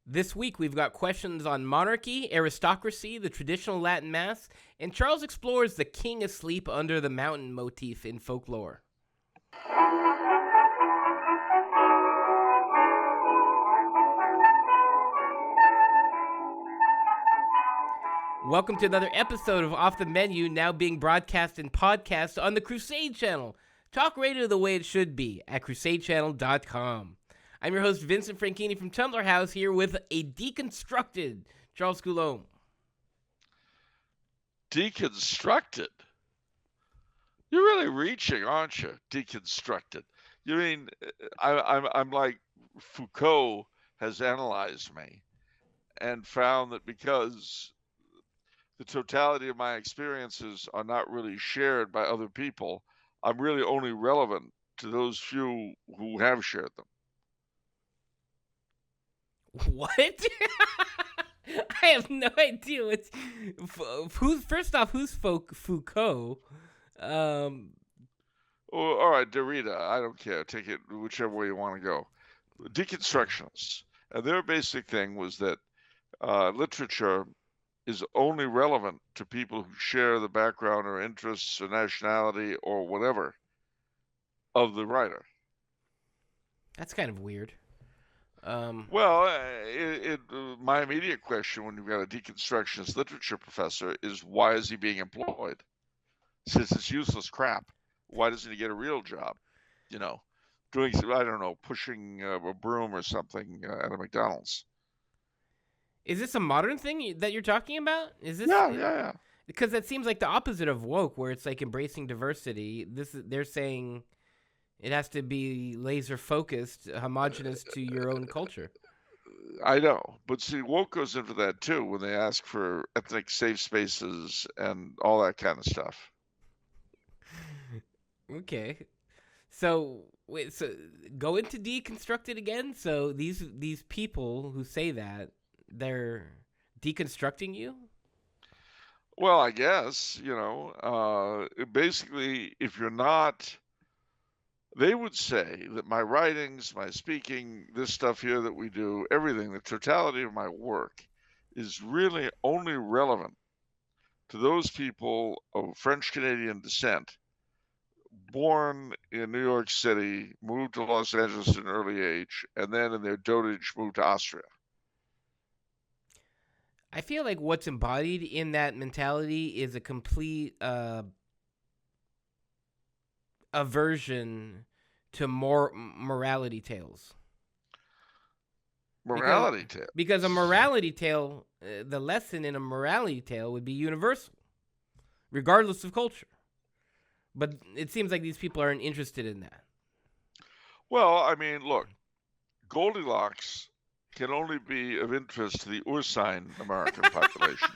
This week, we've got questions on monarchy, aristocracy, the traditional Latin Mass, and Charles explores the king asleep under the mountain motif in folklore. Welcome to another episode of Off the Menu, now being broadcast in podcast on the Crusade Channel. Talk radio the way it should be at crusadechannel.com. I'm your host, Vincent Franchini from Tumblr House, here with a deconstructed Charles Coulombe. Deconstructed? You're really reaching, aren't you? Deconstructed. You mean I'm like Foucault has analyzed me and found that because the totality of my experiences are not really shared by other people, I'm really only relevant to those few who have shared them. What? I have no idea what's... First off, who's Foucault? All right, Derrida, I don't care. Take it whichever way you want to go. Deconstructionists. And their basic thing was that literature is only relevant to people who share the background or interests or nationality or whatever of the writer. That's kind of weird. Well, my immediate question when you've got a deconstructionist literature professor is, why is he being employed? Since it's useless crap, why doesn't he get a real job? You know, doing, I don't know, pushing a broom or something at a McDonald's. Is this a modern thing that you're talking about? Is this? Yeah. Because that seems like the opposite of woke, where it's like embracing diversity. They're saying it has to be laser focused, homogenous to your own culture. I know, but see, woke goes in for that too when they ask for ethnic safe spaces and all that kind of stuff. Okay, so wait, so go into deconstructed again. So these people who say that, they're deconstructing you? Well, I guess, basically, if you're not, they would say that my writings, my speaking, this stuff here that we do, everything, the totality of my work is really only relevant to those people of French Canadian descent, born in New York City, moved to Los Angeles at an early age, and then in their dotage moved to Austria. I feel like what's embodied in that mentality is a complete aversion to more morality tales. Morality tale. Because a morality tale, the lesson in a morality tale would be universal, regardless of culture. But it seems like these people aren't interested in that. Well, I mean, look, Goldilocks can only be of interest to the Ursine American population.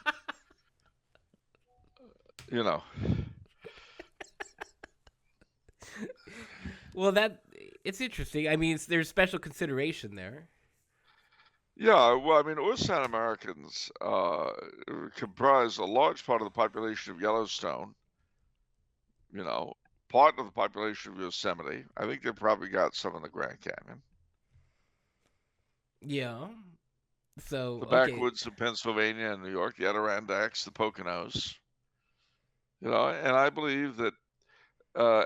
Well, it's interesting. I mean, there's special consideration there. Yeah, well, I mean, Ursine Americans comprise a large part of the population of Yellowstone. Part of the population of Yosemite. I think they've probably got some in the Grand Canyon. Yeah. So the backwoods of Pennsylvania and New York, the Adirondacks, the Poconos. And I believe that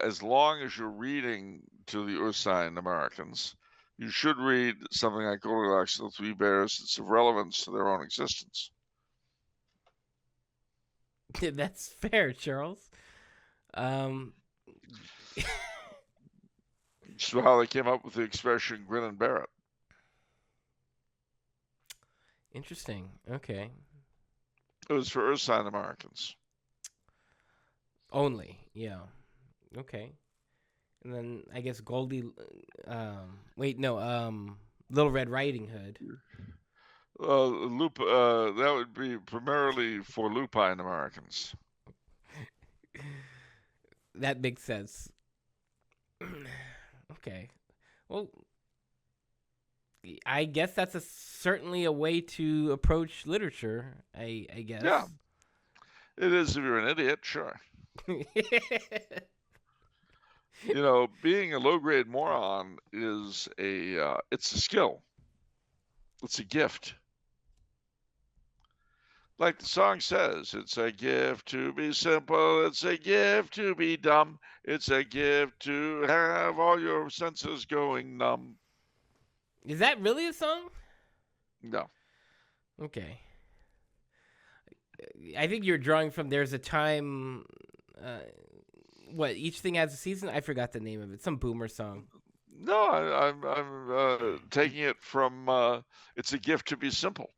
as long as you're reading to the Ursine Americans, you should read something like Goldilocks and the Three Bears that's of relevance to their own existence. That's fair, Charles. So how they came up with the expression "grin and bear it." Interesting. Okay. It was for Ursine Americans. Only, yeah. Okay. And then I guess Little Red Riding Hood. That would be primarily for lupine Americans. That makes sense. Okay. Well, I guess that's certainly a way to approach literature, I guess. Yeah. It is if you're an idiot, sure. Being a low-grade moron is it's a skill. It's a gift. Like the song says, it's a gift to be simple, it's a gift to be dumb, it's a gift to have all your senses going numb. Is that really a song? No. Okay. I think you're drawing from There's a Time. Uh, what? Each Thing Has a Season? I forgot the name of it. Some boomer song. No, I'm taking it from It's a Gift to Be Simple.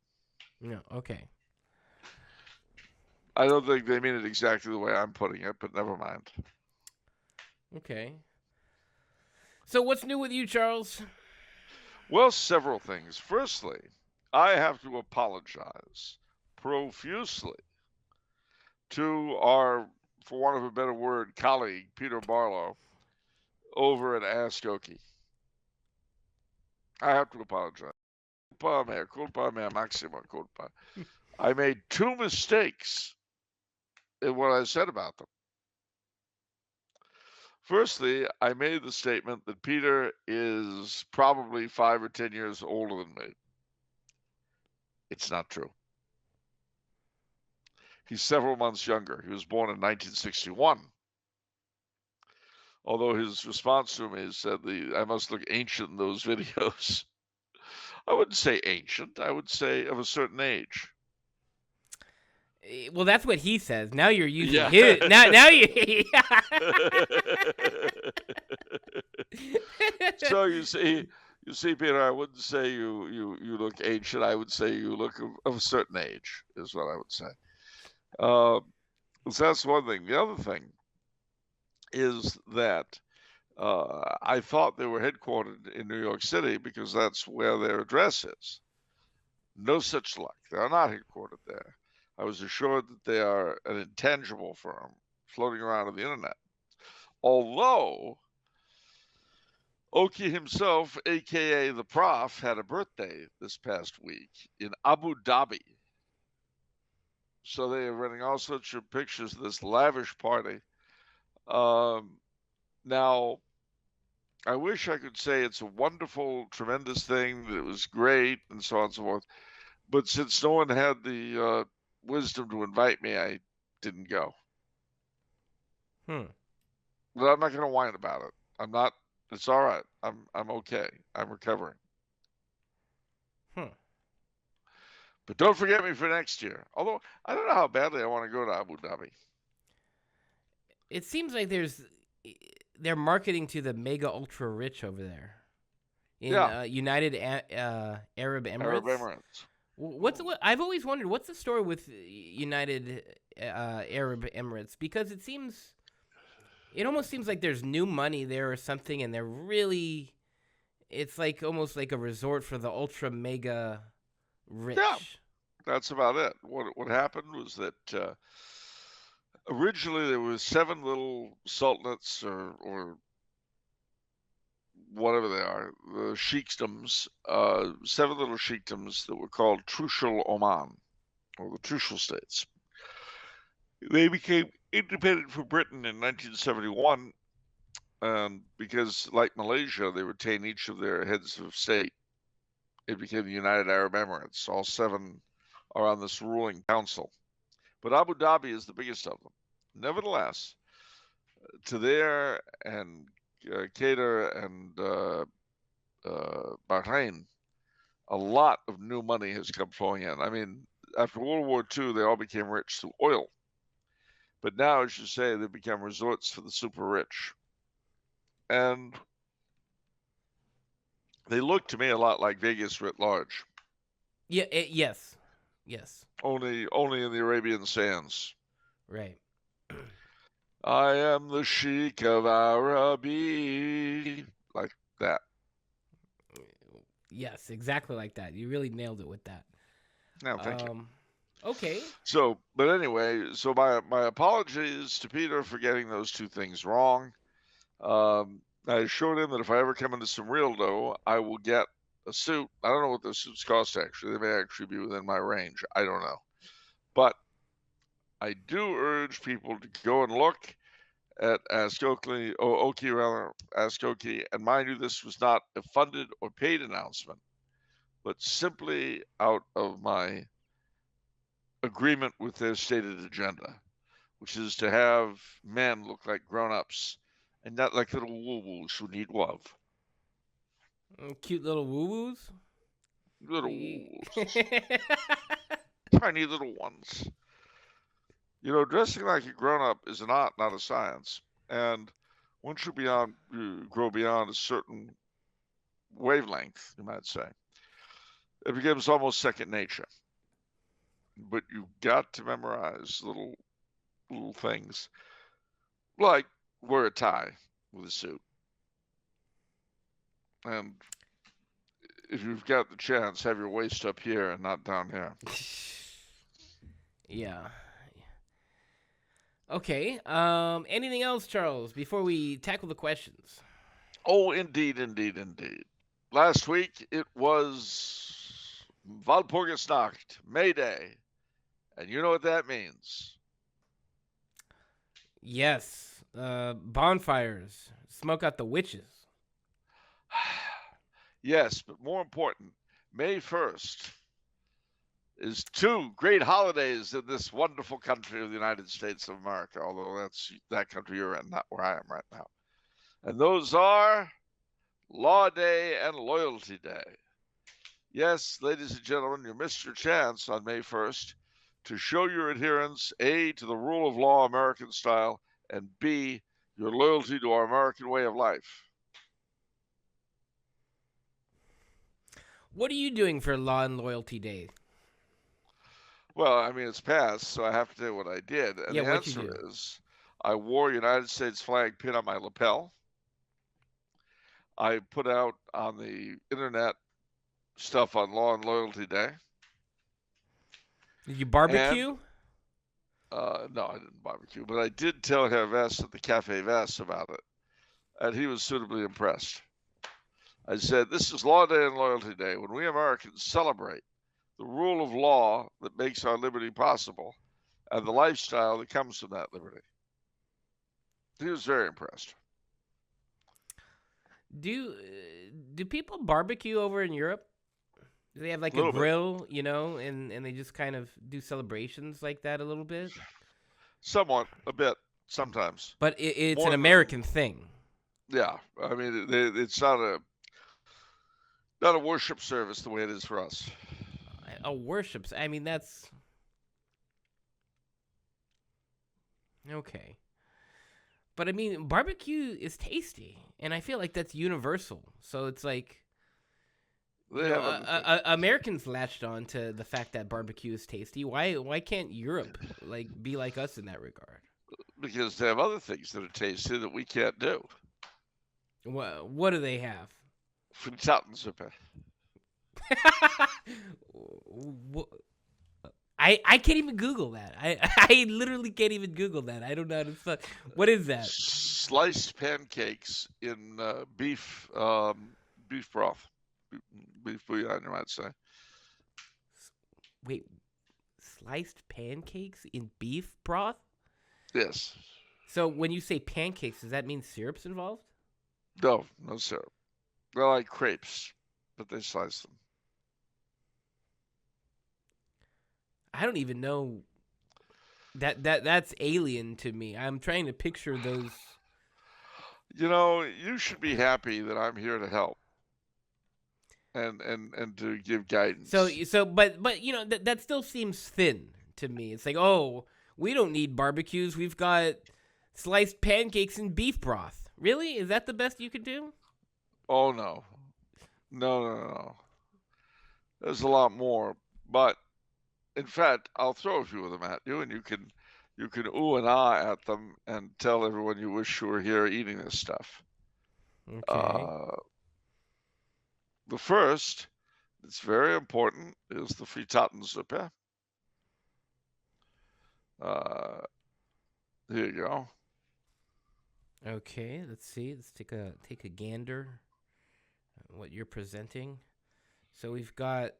No, okay. I don't think they mean it exactly the way I'm putting it, but never mind. Okay. So what's new with you, Charles? Well, several things. Firstly, I have to apologize profusely to our, for want of a better word, colleague, Peter Barlow, over at Ask Oki. I have to apologize. Culpa mea culpa mea maxima culpa. I made two mistakes in what I said about them. Firstly, I made the statement that Peter is probably 5 or 10 years older than me. It's not true. He's several months younger. He was born in 1961. Although his response to me said, I must look ancient in those videos. I wouldn't say ancient. I would say of a certain age. Well, that's what he says. Now you're using Yeah. his. Now you. So you see, Peter, I wouldn't say you look ancient. I would say you look of a certain age, is what I would say. So that's one thing. The other thing is that I thought they were headquartered in New York City because that's where their address is. No such luck. They are not headquartered there. I was assured that they are an intangible firm floating around on the internet. Although Oki himself, aka the Prof, had a birthday this past week in Abu Dhabi. So they are running all sorts of pictures of this lavish party. Now, I wish I could say it's a wonderful, tremendous thing, that it was great, and so on and so forth. But since no one had the wisdom to invite me, I didn't go. But I'm not going to whine about it. I'm not. It's all right. I'm okay. I'm recovering. But don't forget me for next year. Although I don't know how badly I want to go to Abu Dhabi. It seems like they're marketing to the mega ultra rich over there in United Arab Emirates. Arab Emirates. What I've always wondered, what's the story with United Arab Emirates? Because it almost seems like there's new money there or something, and they're really, it's like almost like a resort for the ultra mega rich. Yeah, that's about it. What happened was that originally there was 7 little sultanates or whatever they are, the sheikdoms, 7 little sheikdoms that were called Trucial Oman, or the Trucial States. They became independent from Britain in 1971, because, like Malaysia, they retained each of their heads of state. It became the United Arab Emirates. All 7 are on this ruling council. But Abu Dhabi is the biggest of them. Nevertheless, to there and Qatar and Bahrain, a lot of new money has come flowing in. I mean, after World War II, they all became rich through oil. But now, as you say, they've become resorts for the super rich. And they look to me a lot like Vegas writ large. Yeah. Yes. Only in the Arabian sands. Right. I am the Sheik of Araby. Like that. Yes, exactly like that. You really nailed it with that. No, thank you. Okay. So, but anyway, so my apologies to Peter for getting those 2 things wrong. I assured him that if I ever come into some real dough, I will get a suit. I don't know what those suits cost, actually. They may actually be within my range. I don't know. But I do urge people to go and look at Ask Oki, Ask Oki. And mind you, this was not a funded or paid announcement. but simply out of my agreement with their stated agenda, which is to have men look like grown-ups and not like little woo-woos who need love. Cute little woo-woos? Little woo-woos. Tiny little ones. You know, dressing like a grown-up is an art, not a science. And once you grow beyond a certain wavelength, you might say, it becomes almost second nature. But you've got to memorize little things, like wear a tie with a suit. And if you've got the chance, have your waist up here and not down here. Yeah. Okay. Anything else, Charles, before we tackle the questions? Oh, indeed. Last week it was Walpurgisnacht, May Day. And you know what that means. Yes. Bonfires. Smoke out the witches. Yes, but more important, May 1st is two great holidays in this wonderful country of the United States of America, although that's that country you're in, not where I am right now. And those are Law Day and Loyalty Day. Yes, ladies and gentlemen, you missed your chance on May 1st to show your adherence, A, to the rule of law American style, and B, your loyalty to our American way of life. What are you doing for Law and Loyalty Day? Well, I mean, it's past, so I have to tell you what I did. And Yeah, the what'd you answer do? is I wore a United States flag pin on my lapel. I put out on the internet stuff on Law and Loyalty Day. Did you And barbecue? no, I didn't barbecue, but I did tell Herr Vest at the Cafe Vest about it, and he was suitably impressed. I said, this is Law Day and Loyalty Day, when we Americans celebrate the rule of law that makes our liberty possible and the lifestyle that comes from that liberty. He was very impressed. Do people barbecue over in Europe? Do they have like a grill, you know, and they just kind of do celebrations like that a little bit? Somewhat, a bit, sometimes. But it's an American thing. Yeah, I mean, it's not a worship service the way it is for us. A worship. I mean, that's okay. But I mean, barbecue is tasty, and I feel like that's universal. So it's like Americans latched on to the fact that barbecue is tasty. Why can't Europe like be like us in that regard? Because they have other things that are tasty that we can't do. What do they have? Fritatensuppe. I can't even Google that. I literally can't even Google that. I don't know how to spell. What is that? Sliced pancakes in beef broth, beef bouillon, you might say. Wait, sliced pancakes in beef broth? Yes. So when you say pancakes, does that mean syrup's involved? No syrup. They're like crepes, but they slice them. I don't even know. That's alien to me. I'm trying to picture those. You know, you should be happy that I'm here to help and to give guidance. But you know that still seems thin to me. It's like, oh, we don't need barbecues. We've got sliced pancakes and beef broth. Really? Is that the best you could do? Oh no. There's a lot more, but in fact, I'll throw a few of them at you, and you can ooh and ah at them and tell everyone you wish you were here eating this stuff. Okay. The first, it's very important, is the Fritatensuppe. Here you go. Okay, let's see. Let's take a gander at what you're presenting. So we've got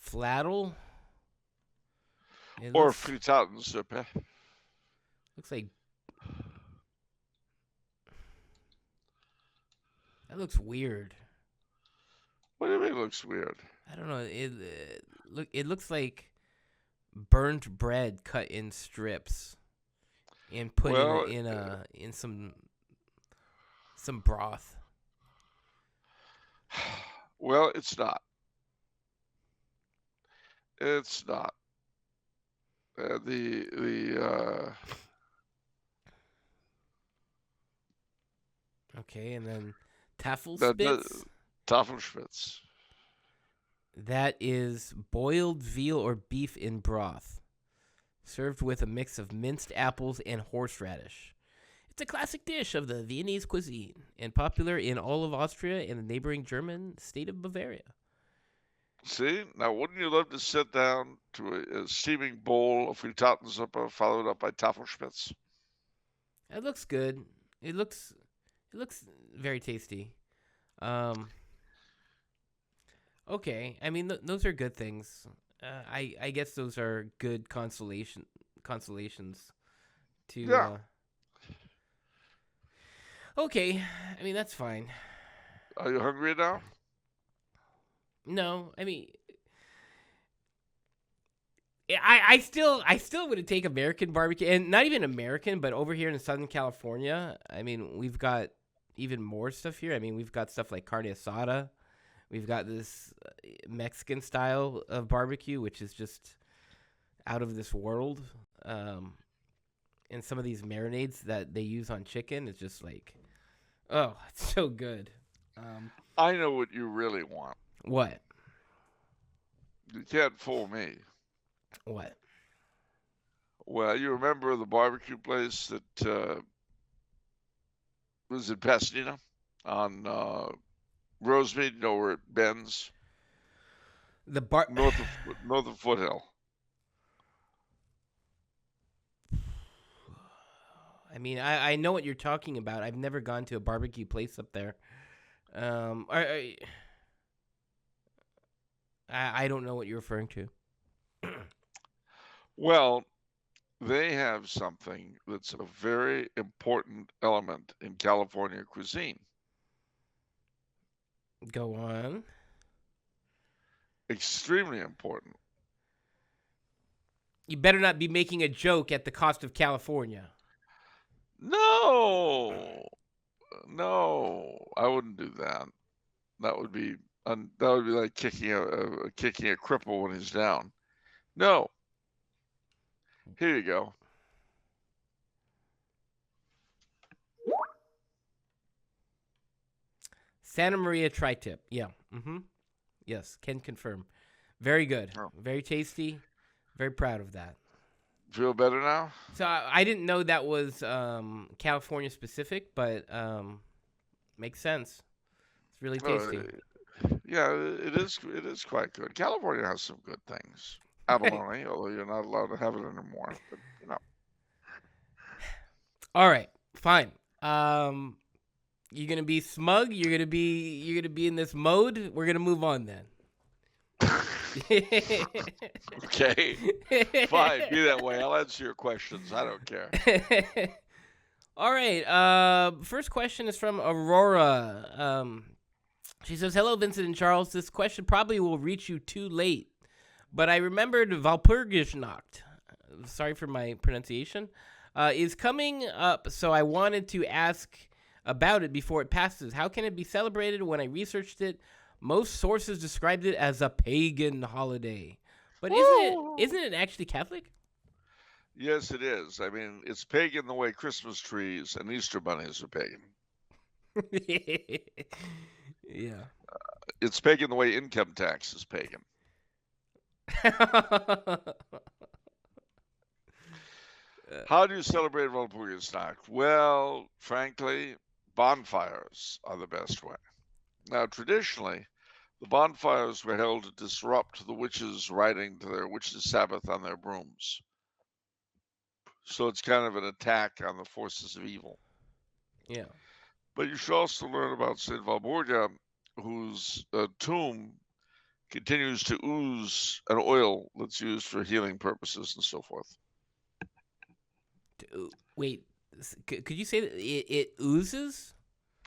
flattel. Or Fritatensuppe. Looks like that looks weird. What do you mean it looks weird? I don't know. It looks like burnt bread cut in strips and put Well, in some broth. well, it's not. It's not. The Okay, and then that Tafelspitz. Tafelspitz. That is boiled veal or beef in broth, served with a mix of minced apples and horseradish. It's a classic dish of the Viennese cuisine and popular in all of Austria and the neighboring German state of Bavaria. See, now wouldn't you love to sit down to a steaming bowl of Frittatensuppe followed up by Tafelspitz? It looks good. It looks very tasty. Um, okay, I mean those are good things. I guess those are good consolations to. Yeah. Okay, I mean that's fine. Are you hungry now? No, I mean, I still would take American barbecue, and not even American, but over here in Southern California, I mean, we've got even more stuff here. I mean, we've got stuff like carne asada. We've got this Mexican style of barbecue, which is just out of this world. And some of these marinades that they use on chicken is just like, oh, it's so good. I know what you really want. What? You can't fool me. What? Well, you remember the barbecue place that was in Pasadena on Rosemead, you know where it bends? The bar. North of Foothill. I mean, I know what you're talking about. I've never gone to a barbecue place up there. I don't know what you're referring to. Well, they have something that's a very important element in California cuisine. Go on. Extremely important. You better not be making a joke at the cost of California. No, no, I wouldn't do that. That would be like kicking a cripple when he's down. No. Here you go. Santa Maria tri-tip. Yeah. Mm-hmm. Yes, can confirm. Very good. Oh. Very tasty. Very proud of that. Feel better now? So I didn't know that was California specific, but makes sense. It's really tasty. Yeah, it is. It is quite good. California has some good things. Abalone, although you're not allowed to have it anymore. But you know. All right, fine. You're gonna be smug. You're gonna be in this mode. We're gonna move on then. Okay. Fine, be that way. I'll answer your questions. I don't care. All right. First question is from Aurora. She says, "Hello, Vincent and Charles. This question probably will reach you too late, but I remembered Walpurgisnacht. Sorry for my pronunciation. Is coming up, so I wanted to ask about it before it passes. How can it be celebrated? When I researched it, most sources described it as a pagan holiday. But isn't it actually Catholic?" Yes, it is. I mean, it's pagan the way Christmas trees and Easter bunnies are pagan. Yeah. It's pagan the way income tax is pagan. How do you celebrate Walpurgisnacht? Well, frankly, bonfires are the best way. Now, traditionally, the bonfires were held to disrupt the witches riding to their witches' Sabbath on their brooms. So it's kind of an attack on the forces of evil. Yeah. But you should also learn about St. Walburga, whose tomb continues to ooze an oil that's used for healing purposes and so forth. Wait, could you say that it oozes?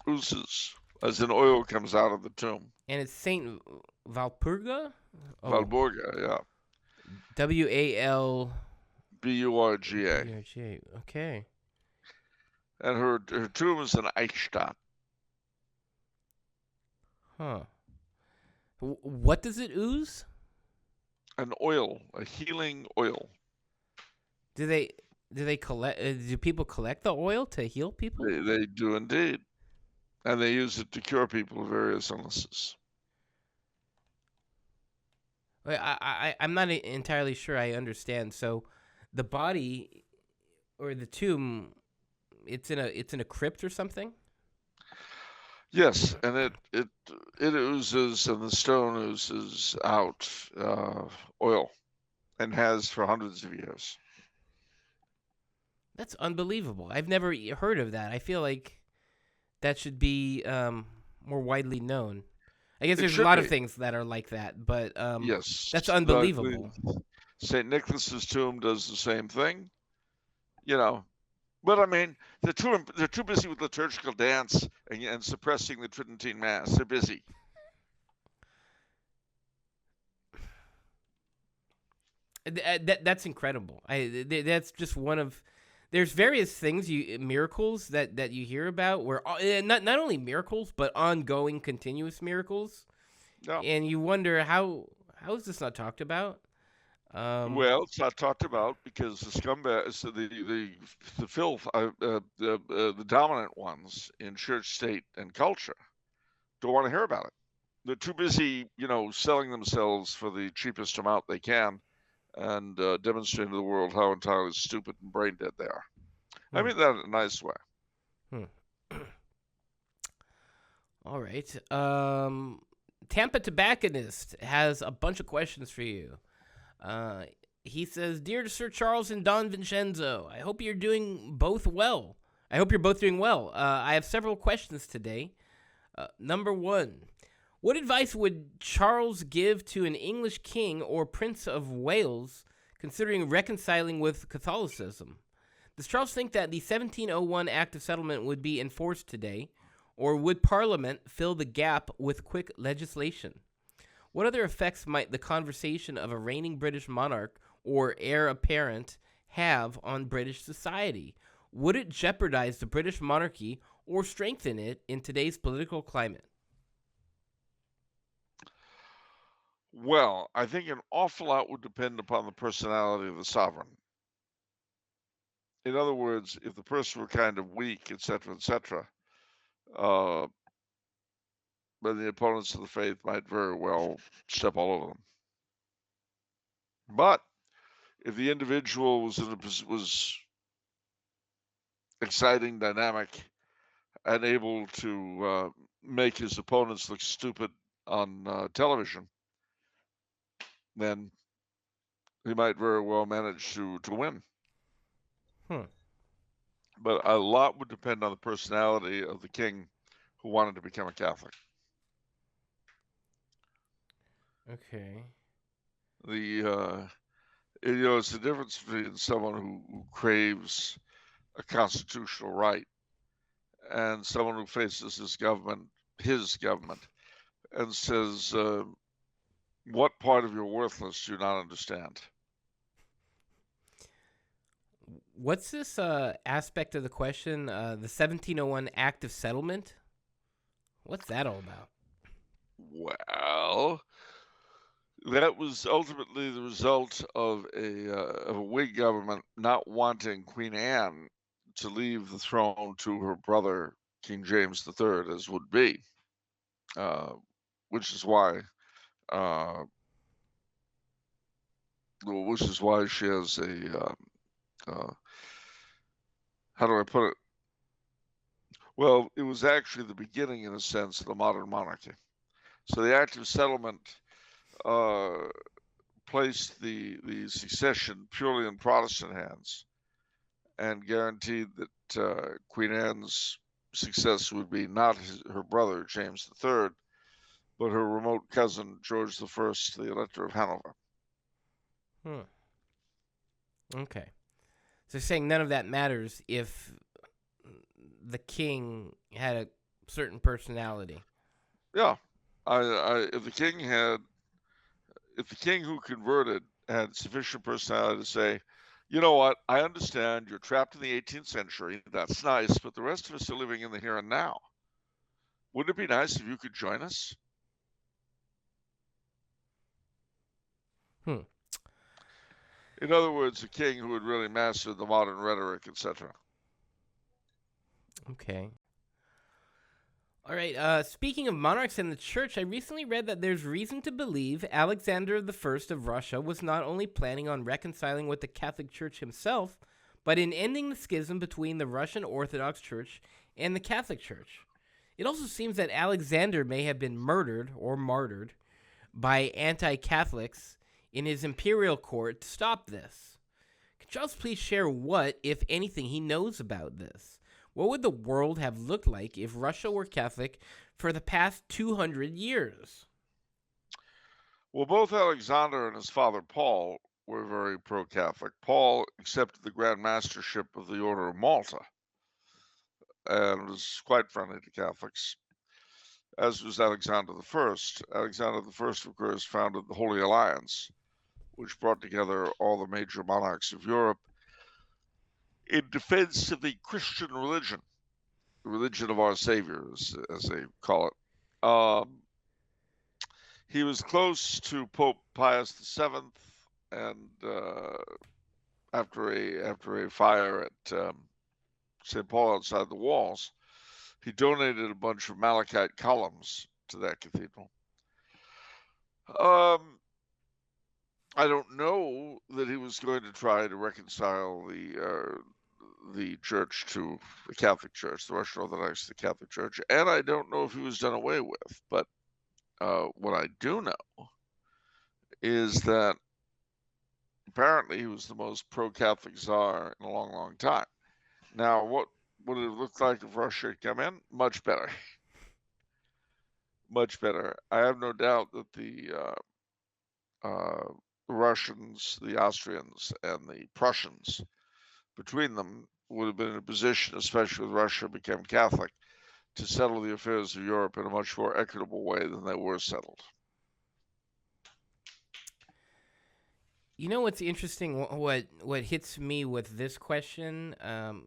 Oozes. as in oil comes out of the tomb. And it's Saint Walpurga? Oh, Walburga, yeah. Walburga. Burga. Okay. And her tomb is in Eichstatt. Huh. What does it ooze? An oil, a healing oil. Do they collect? Do people collect the oil to heal people? They do indeed. And they use it to cure people of various illnesses. I'm not entirely sure I understand. So, the body or the tomb, it's in a crypt or something. Yes, and it oozes, and the stone oozes out oil, and has for hundreds of years. That's unbelievable. I've never heard of that. I feel like that should be more widely known. I guess there's a lot of things that are like that, but yes, that's unbelievable. St. Nicholas's tomb does the same thing, But I mean, they're too busy with liturgical dance and suppressing the Tridentine Mass. They're busy. That's incredible. That's just one of. There's various things miracles that you hear about where not only miracles but ongoing continuous miracles, and you wonder how is this not talked about? Well, it's not talked about because the scumbags, the filth, the dominant ones in church, state, and culture don't want to hear about it. They're too busy, selling themselves for the cheapest amount they can and demonstrating to the world how entirely stupid and brain dead they are. I mean that in a nice way. All right. Tampa Tobacconist has a bunch of questions for you. He says, "Dear Sir Charles and Don Vincenzo, I hope you're both doing well. I have several questions today. Number one, what advice would Charles give to an English king or Prince of Wales considering reconciling with Catholicism? Does Charles think that the 1701 Act of Settlement would be enforced today, or would Parliament fill the gap with quick legislation? What other effects might the conversation of a reigning British monarch or heir apparent have on British society? Would it jeopardize the British monarchy or strengthen it in today's political climate?" Well, I think an awful lot would depend upon the personality of the sovereign. In other words, if the person were kind of weak, etc., then the opponents of the faith might very well step all over them. But if the individual was exciting, dynamic, and able to make his opponents look stupid on television, then he might very well manage to win. But a lot would depend on the personality of the king who wanted to become a Catholic. Okay. It's the difference between someone who craves a constitutional right and someone who faces his government, and says, "What part of your worthless do you not understand?" What's this aspect of the question? The 1701 Act of Settlement? What's that all about? Well, that was ultimately the result of a Whig government not wanting Queen Anne to leave the throne to her brother King James III, as would be, which is why she has a how do I put it? Well, it was actually the beginning, in a sense, of the modern monarchy. So the Act of Settlement placed the succession purely in Protestant hands and guaranteed that Queen Anne's success would be not her brother, James III, but her remote cousin, George I, the Elector of Hanover. Okay. So you're saying none of that matters if the king had a certain personality. Yeah, if the king who converted had sufficient personality to say, you know what, I understand you're trapped in the 18th century. That's nice, but the rest of us are living in the here and now. Wouldn't it be nice if you could join us? Hmm. In other words, a king who had really mastered the modern rhetoric, etc. Okay. All right. Speaking of monarchs and the church, I recently read that there's reason to believe Alexander the First of Russia was not only planning on reconciling with the Catholic Church himself, but in ending the schism between the Russian Orthodox Church and the Catholic Church. It also seems that Alexander may have been murdered or martyred by anti-Catholics in his imperial court to stop this. Could Charles please share what, if anything, he knows about this? What would the world have looked like if Russia were Catholic for the past 200 years? Well, both Alexander and his father Paul were very pro-Catholic. Paul accepted the Grand Mastership of the Order of Malta and was quite friendly to Catholics, as was Alexander the First. Alexander the First, of course, founded the Holy Alliance, which brought together all the major monarchs of Europe in defense of the Christian religion, the religion of our Savior, as they call it. He was close to Pope Pius VII, and after a fire at St. Paul outside the walls, he donated a bunch of malachite columns to that cathedral. I don't know that he was going to try to reconcile the church to the Catholic Church, the Russian Orthodox to the Catholic Church, and I don't know if he was done away with. But what I do know is that apparently he was the most pro-Catholic czar in a long, long time. Now, what would it have looked like if Russia had come in? Much better. Much better. I have no doubt that the Russians, the Austrians, and the Prussians, between them, would have been in a position, especially with Russia became Catholic, to settle the affairs of Europe in a much more equitable way than they were settled. You know what's interesting? What hits me with this question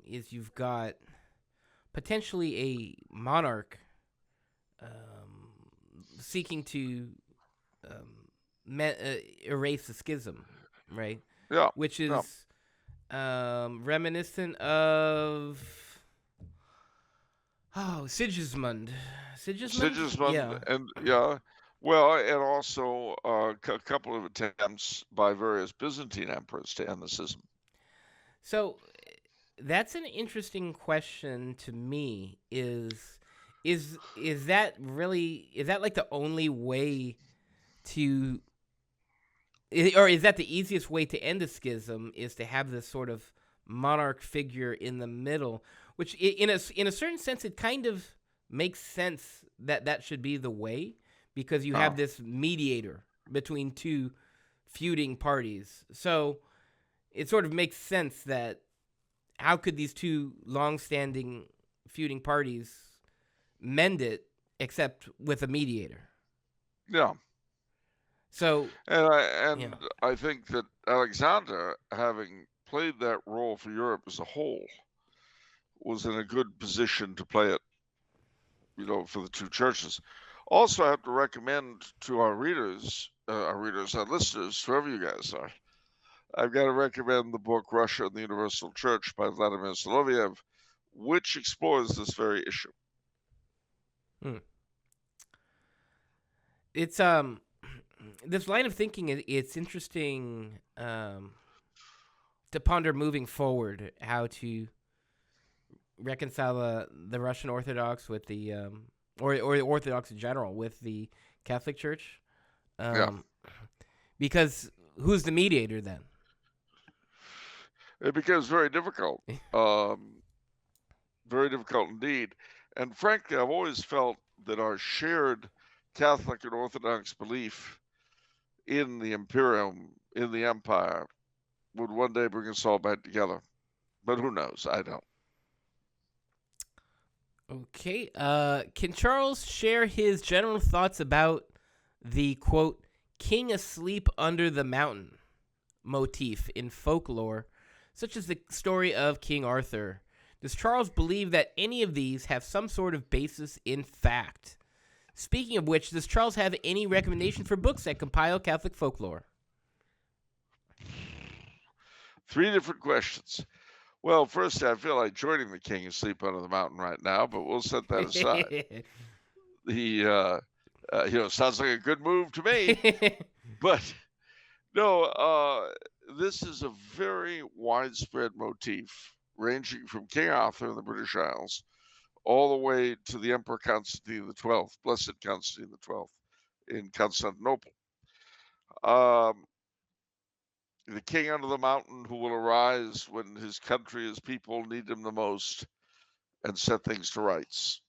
is you've got potentially a monarch seeking to erase the schism, right? Yeah, Which yeah. is reminiscent of Sigismund. Sigismund? Sigismund Yeah. and yeah, well, and also a couple of attempts by various Byzantine emperors to end the schism. So that's an interesting question to me. Is that really, is that like the only way to, or is that the easiest way to end a schism, is to have this sort of monarch figure in the middle, which in a certain sense it kind of makes sense that that should be the way, because you have Oh, this mediator between two feuding parties. So it sort of makes sense that how could these two long-standing feuding parties mend it except with a mediator? yeah. So And yeah, I think that Alexander, having played that role for Europe as a whole, was in a good position to play it, for the two churches. Also, I have to recommend to our listeners, whoever you guys are, I've got to recommend the book Russia and the Universal Church by Vladimir Soloviev, which explores this very issue. hmm. It's this line of thinking, it's interesting to ponder moving forward how to reconcile the Russian Orthodox with the or the Orthodox in general with the Catholic Church, Yeah, um, because who's the mediator then? it becomes very difficult, um, very difficult indeed. And frankly, I've always felt that our shared Catholic and Orthodox belief in the imperium, in the empire, would one day bring us all back together. But who knows? I don't. Okay. Can Charles share his general thoughts about the quote "king asleep under the mountain" motif in folklore, such as the story of King Arthur? Does Charles believe that any of these have some sort of basis in fact? Speaking of which, does Charles have any recommendation for books that compile Catholic folklore? 3 different questions. Well, first, I feel like joining the king asleep under the mountain right now, but we'll set that aside. Sounds like a good move to me. But no, this is a very widespread motif, ranging from King Arthur in the British Isles all the way to the Emperor Constantine XII, Blessed Constantine XII, in Constantinople. The king under the mountain who will arise when his country, his people need him the most and set things to rights.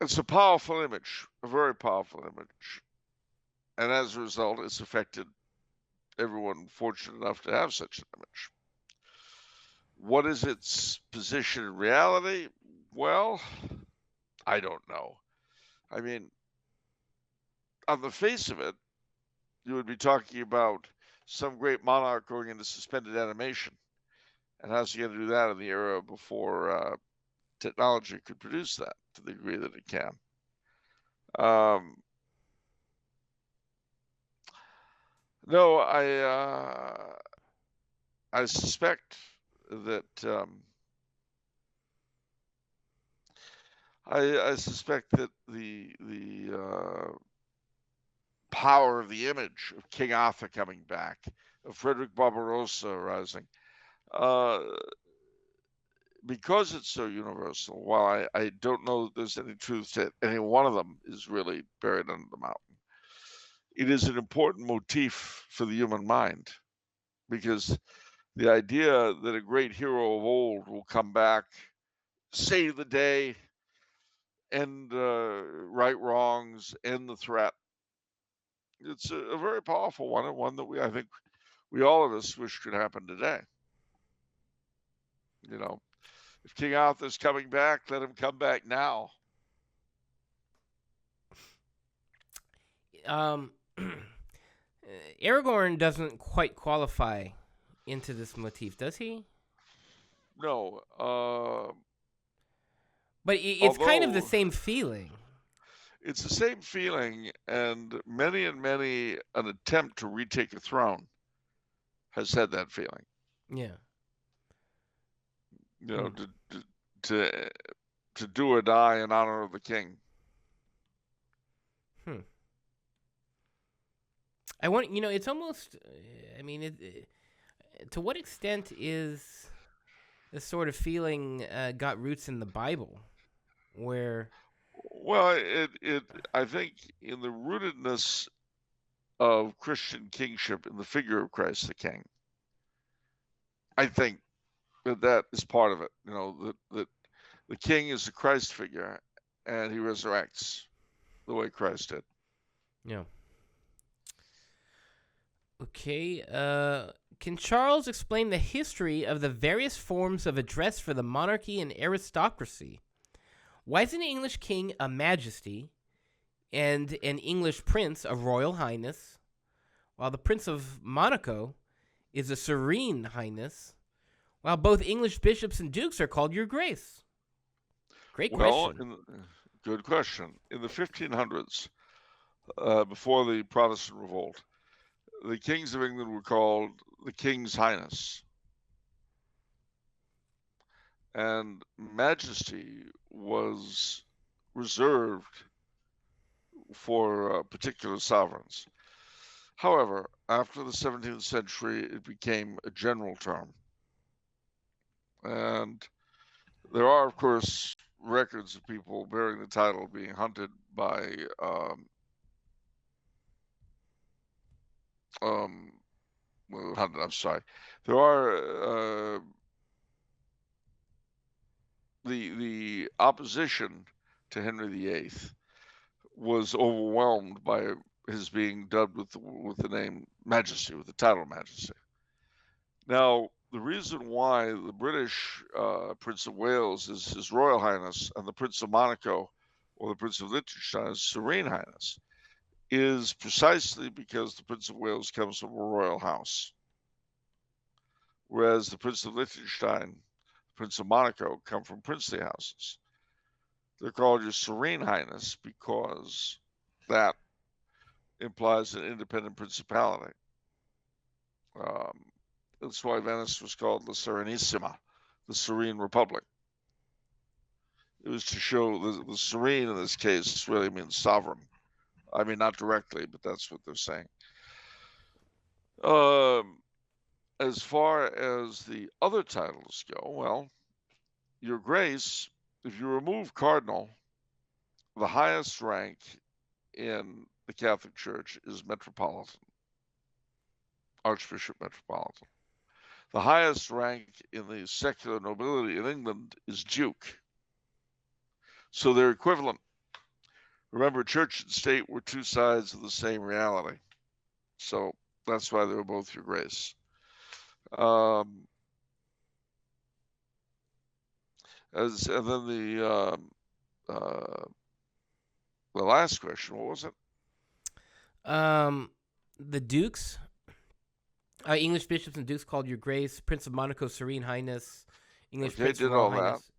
It's a powerful image, a very powerful image. And as a result, it's affected everyone fortunate enough to have such an image. What is its position in reality? Well, I don't know. I mean, on the face of it, you would be talking about some great monarch going into suspended animation. And how's he going to do that in the era before technology could produce that to the degree that it can? No, I suspect that I suspect that the power of the image of King Arthur coming back, of Frederick Barbarossa arising, because it's so universal, while I don't know that there's any truth to any one of them is really buried under the mountain, it is an important motif for the human mind, because the idea that a great hero of old will come back, save the day, end right wrongs, end the threat, it's a very powerful one, and one that I think we all of us wish could happen today. If King Arthur's coming back, let him come back now. Aragorn doesn't quite qualify into this motif, does he? No. But it's kind of the same feeling. It's the same feeling, and many an attempt to retake a throne has had that feeling. Yeah. To do or die in honor of the king. I want, it's almost, to what extent is this sort of feeling got roots in the Bible, where? Well, I think in the rootedness of Christian kingship in the figure of Christ the King, I think that is part of it. That the king is the Christ figure, and he resurrects the way Christ did. Yeah. Okay. Can Charles explain the history of the various forms of address for the monarchy and aristocracy? Why is an English king a majesty and an English prince a royal highness, while the Prince of Monaco is a serene highness, while both English bishops and dukes are called your grace? Great question. Good question. In the 1500s, before the Protestant revolt, the kings of England were called the King's Highness. And majesty was reserved for particular sovereigns. However, after the 17th century, it became a general term. And there are, of course, records of people bearing the title being hunted by I'm sorry. There are the opposition to Henry VIII was overwhelmed by his being dubbed with the name Majesty, with the title Majesty. Now, the reason why the British Prince of Wales is His Royal Highness and the Prince of Monaco or the Prince of Liechtenstein is Serene Highness is precisely because the Prince of Wales comes from a royal house, whereas the Prince of Liechtenstein, the Prince of Monaco come from princely houses. They're called Your Serene Highness because that implies an independent principality. That's why Venice was called La Serenissima, the Serene Republic. It was to show the serene in this case really means sovereign. I mean, not directly, but that's what they're saying. As far as the other titles go, well, Your Grace, if you remove Cardinal, the highest rank in the Catholic Church is Metropolitan, Archbishop Metropolitan. The highest rank in the secular nobility in England is Duke. So they're equivalent. Remember, church and state were two sides of the same reality. So that's why they were both Your Grace. And then the last question, what was it? The dukes, English bishops and dukes called Your Grace, Prince of Monaco, Serene Highness, English Prince, did Royal all Highness.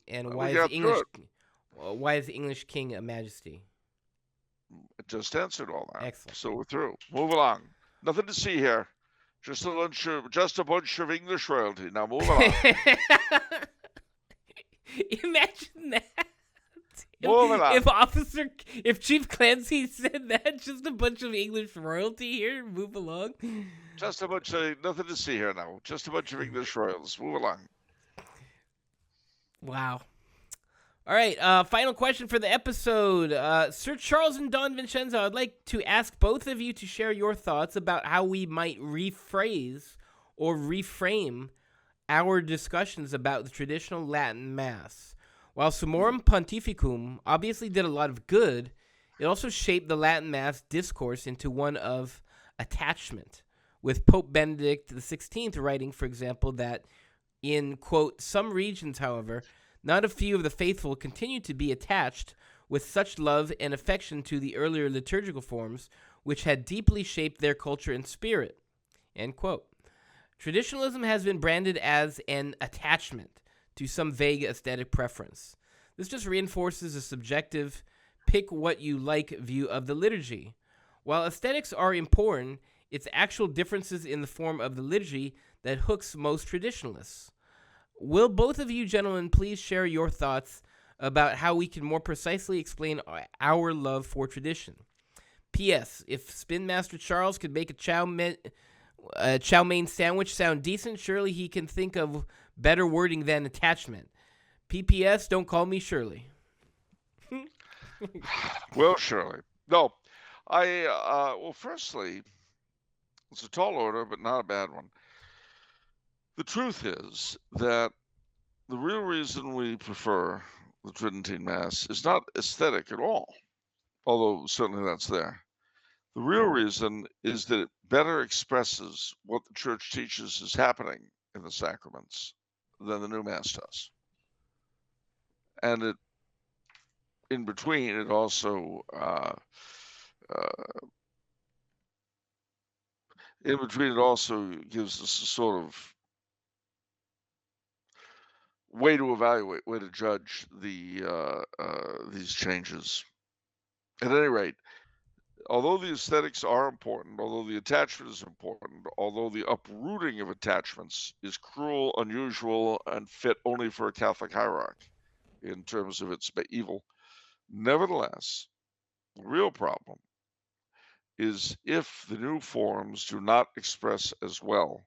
And We why got through it. why is the English King a Majesty? It just answered all that. Excellent. So we're through. Move along. Nothing to see here. Just a bunch of English royalty. Now move along. Imagine that. Move along. If Chief Clancy said that, just a bunch of English royalty here, move along. Just a bunch of nothing to see here now. Just a bunch of English royals. Move along. Wow. All right, final question for the episode. Sir Charles and Don Vincenzo, I'd like to ask both of you to share your thoughts about how we might rephrase or reframe our discussions about the traditional Latin Mass. While Summorum Pontificum obviously did a lot of good, it also shaped the Latin Mass discourse into one of attachment, with Pope Benedict XVI writing, for example, that in, quote, some regions, however, not a few of the faithful continue to be attached with such love and affection to the earlier liturgical forms, which had deeply shaped their culture and spirit, end quote. Traditionalism has been branded as an attachment to some vague aesthetic preference. This just reinforces a subjective, pick-what-you-like view of the liturgy. While aesthetics are important, it's actual differences in the form of the liturgy that hooks most traditionalists. Will both of you gentlemen please share your thoughts about how we can more precisely explain our love for tradition? P.S. If Spin Master Charles could make a chow mein sandwich sound decent, surely he can think of better wording than attachment. P.P.S. Don't call me Shirley. Well, Shirley. No. Well, firstly, it's a tall order, but not a bad one. The truth is that the real reason we prefer the Tridentine Mass is not aesthetic at all, although certainly that's there. The real reason is that it better expresses what the Church teaches is happening in the sacraments than the new Mass does. And in between, it also gives us a sort of way to evaluate, way to judge these changes. At any rate, although the aesthetics are important, although the attachment is important, although the uprooting of attachments is cruel, unusual, and fit only for a Catholic hierarch in terms of its evil, nevertheless, the real problem is if the new forms do not express as well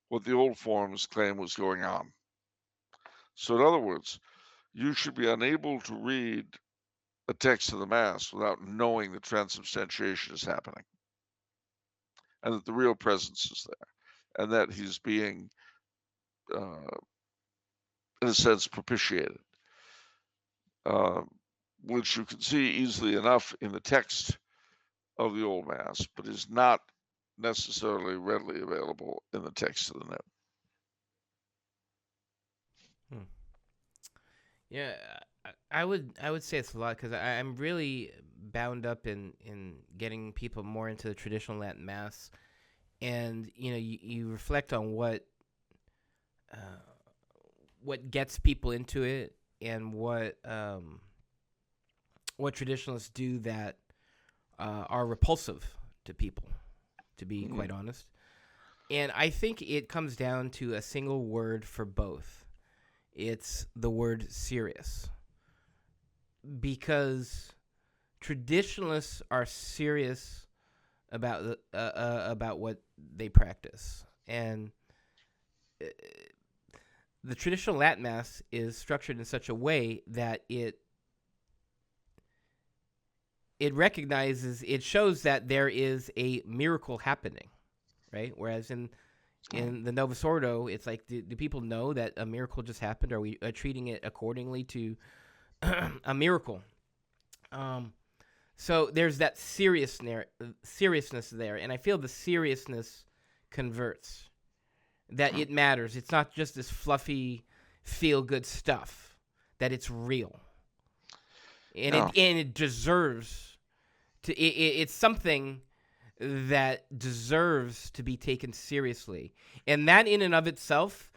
what the old forms claim was going on. So in other words, you should be unable to read a text of the Mass without knowing that transubstantiation is happening and that the real presence is there and that he's being, in a sense, propitiated, which you can see easily enough in the text of the Old Mass, but is not necessarily readily available in the text of the net. Yeah, I would say it's a lot because I'm really bound up in getting people more into the traditional Latin Mass, and you reflect on what gets people into it and what traditionalists do that are repulsive to people, to be quite honest. And I think it comes down to a single word for both. It's the word serious. Because traditionalists are serious about what they practice, and the traditional Latin Mass is structured in such a way that it recognizes, it shows that there is a miracle happening, right? Whereas in the Novus Ordo, it's like, do people know that a miracle just happened? Are we treating it accordingly to a miracle? So there's that seriousness there, and I feel the seriousness converts. That it matters. It's not just this fluffy, feel-good stuff. That it's real, and it deserves to. It's something that deserves to be taken seriously, and that in and of itself,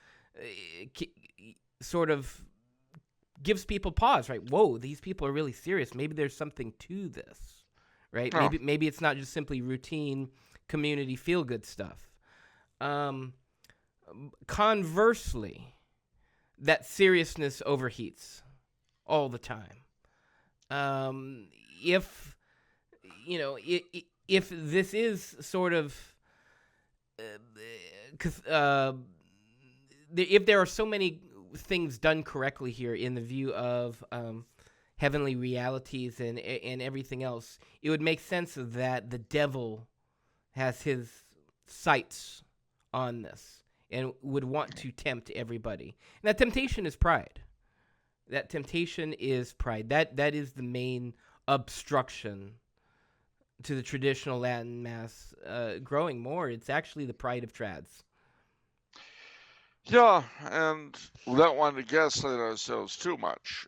sort of gives people pause, right? Whoa, these people are really serious. Maybe there's something to this, right? No. Maybe it's not just simply routine community feel-good stuff. Conversely, that seriousness overheats all the time. If if this is sort of if there are so many things done correctly here in the view of heavenly realities and everything else, it would make sense that the devil has his sights on this and would want to tempt everybody. And that temptation is pride. That is the main obstruction to the traditional Latin Mass growing more. It's actually the pride of trads. Yeah, and without wanting to gaslight ourselves too much,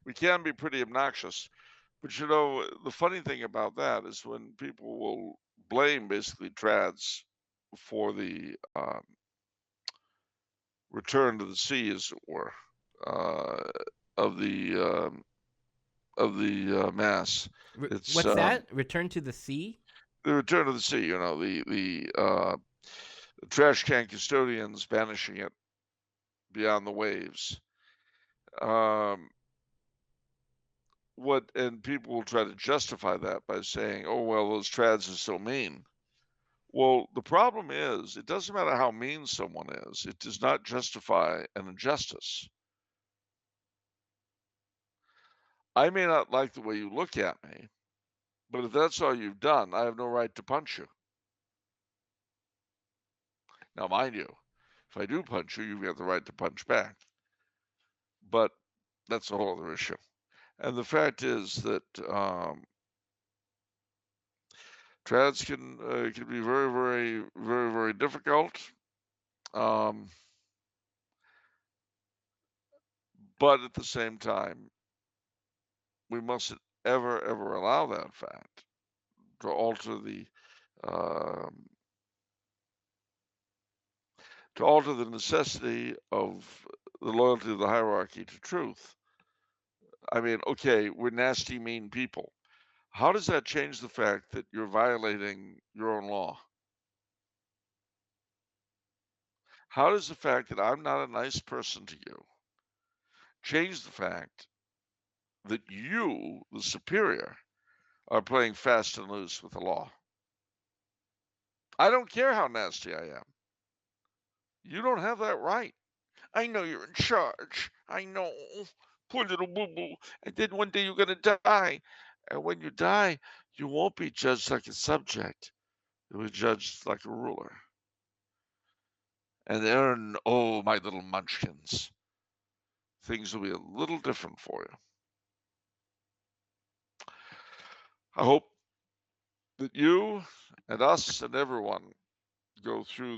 we can be pretty obnoxious. But the funny thing about that is when people will blame basically trads for the return to the sea, as it were, of the Mass. What's that? Return to the sea? The return to the sea. The trash can custodians banishing it beyond the waves. And people will try to justify that by saying, "Oh well, those trads are so mean." Well, the problem is, it doesn't matter how mean someone is; it does not justify an injustice. I may not like the way you look at me, but if that's all you've done, I have no right to punch you. Now, mind you, if I do punch you, you've got the right to punch back. But that's a whole other issue. And the fact is that trads can be very, very, very, very difficult. But at the same time, we mustn't ever, ever allow that fact to alter the necessity of the loyalty of the hierarchy to truth. I mean, okay, we're nasty, mean people. How does that change the fact that you're violating your own law? How does the fact that I'm not a nice person to you change the fact that you, the superior, are playing fast and loose with the law? I don't care how nasty I am. You don't have that right. I know you're in charge. I know. Poor little boo boo. And then one day you're going to die. And when you die, you won't be judged like a subject. You'll be judged like a ruler. And then, oh, my little munchkins, things will be a little different for you. I hope that you and us and everyone go through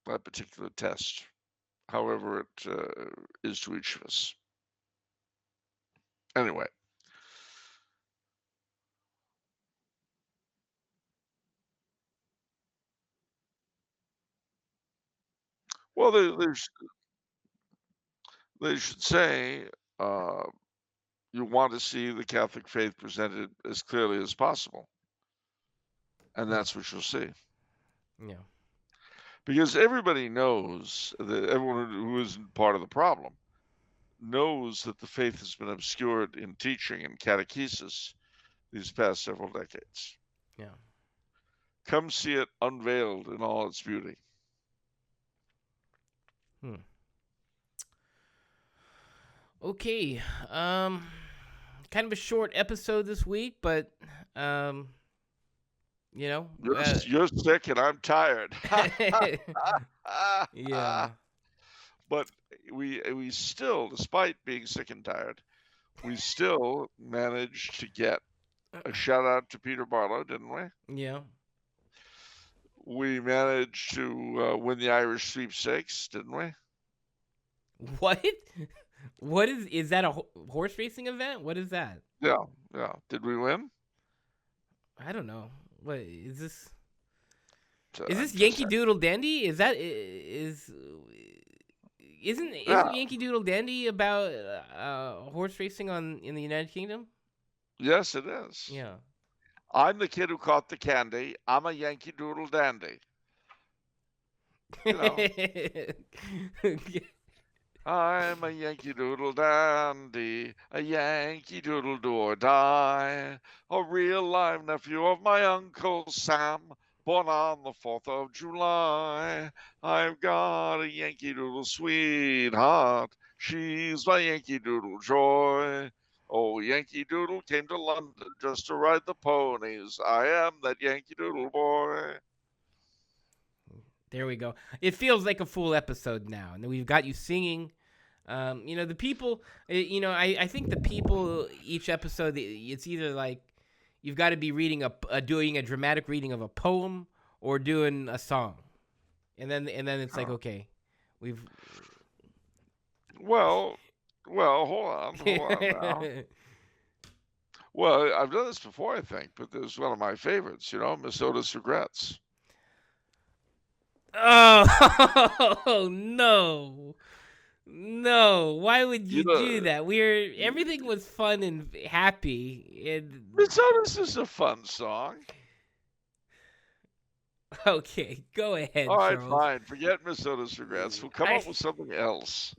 that particular test, however it is to each of us. Anyway, well, they should say uh, you want to see the Catholic faith presented as clearly as possible, and that's what you'll see. Yeah. Because everybody knows that everyone who isn't part of the problem knows that the faith has been obscured in teaching and catechesis these past several decades. Yeah. Come see it unveiled in all its beauty. Okay. Kind of a short episode this week, but you know, You're sick and I'm tired. yeah. But we still, despite being sick and tired, we still managed to get a shout out to Peter Barlow, didn't we? Yeah. We managed to win the Irish sweepstakes, didn't we? What? What is that a horse racing event? What is that? Yeah, yeah. Did we win? I don't know. What is this? So Is this I'm Yankee just- Doodle Dandy? Isn't Yeah. Yankee Doodle Dandy about horse racing in the United Kingdom? Yes, it is. Yeah. I'm the kid who caught the candy. I'm a Yankee Doodle dandy. You know. I'm a Yankee Doodle dandy, a Yankee Doodle do or die, a real live nephew of my Uncle Sam, born on the 4th of July. I've got a Yankee Doodle sweetheart, she's my Yankee Doodle joy. Oh, Yankee Doodle came to London just to ride the ponies. I am that Yankee Doodle boy. There we go. It feels like a full episode now, and we've got you singing. The people. I think the people each episode. It's either like you've got to be reading doing a dramatic reading of a poem or doing a song, and then it's like okay, we've. Well, hold on now. Well, I've done this before, I think, but there's one of my favorites, Miss Otis Regrets. Oh no. No, why would you do that? Everything was fun and happy. And Miss Otis is a fun song. okay, go ahead, All right, Charles. fine. Forget Miss Otis Regrets. We'll come up with something else.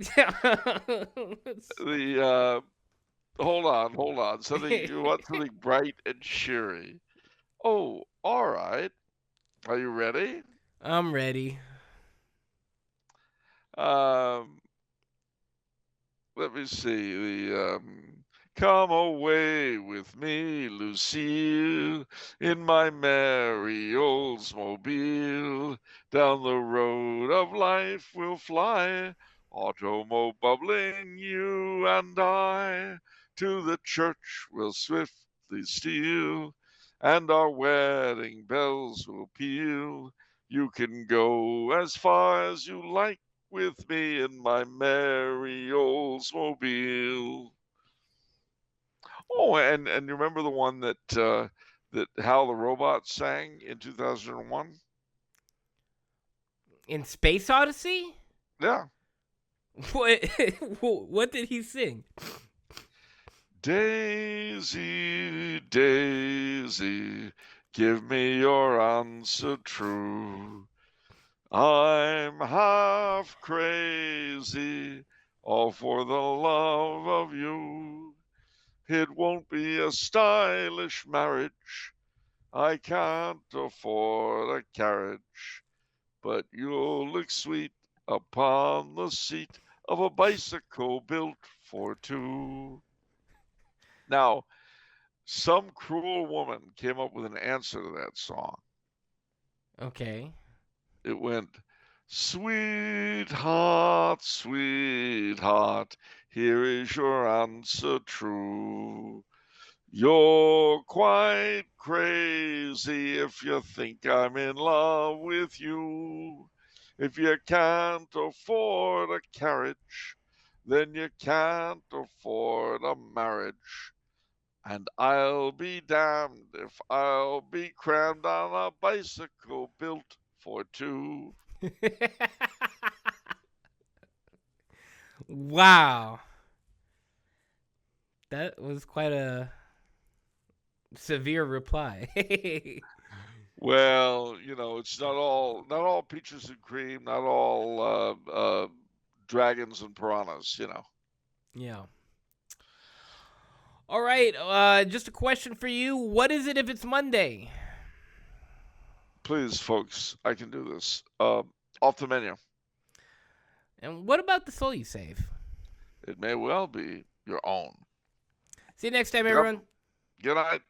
Hold on. You want something bright and cheery. Oh, all right. Are you ready? I'm ready. Let me see. Come away with me, Lucille, in my merry Oldsmobile. Down the road of life we'll fly, automo bubbling, you and I. To the church we'll swiftly steal, and our wedding bells will peal. You can go as far as you like with me in my merry Oldsmobile. Oh, and you remember the one that Hal the Robot sang in 2001? In Space Odyssey? Yeah. What did he sing? Daisy, Daisy, give me your answer true. I'm half crazy, all for the love of you. It won't be a stylish marriage. I can't afford a carriage, but you'll look sweet upon the seat of a bicycle built for two. Now, some cruel woman came up with an answer to that song. Okay. It went, sweetheart, sweetheart, here is your answer true. You're quite crazy if you think I'm in love with you. If you can't afford a carriage, then you can't afford a marriage. And I'll be damned if I'll be crammed on a bicycle built for two. Wow. That was quite a severe reply. Well, it's not all peaches and cream, not all dragons and piranhas. Yeah. All right. Just a question for you. What is it if it's Monday? Please, folks, I can do this. Off the menu. And what about the soul you save? It may well be your own. See you next time, Yep. everyone. Good night.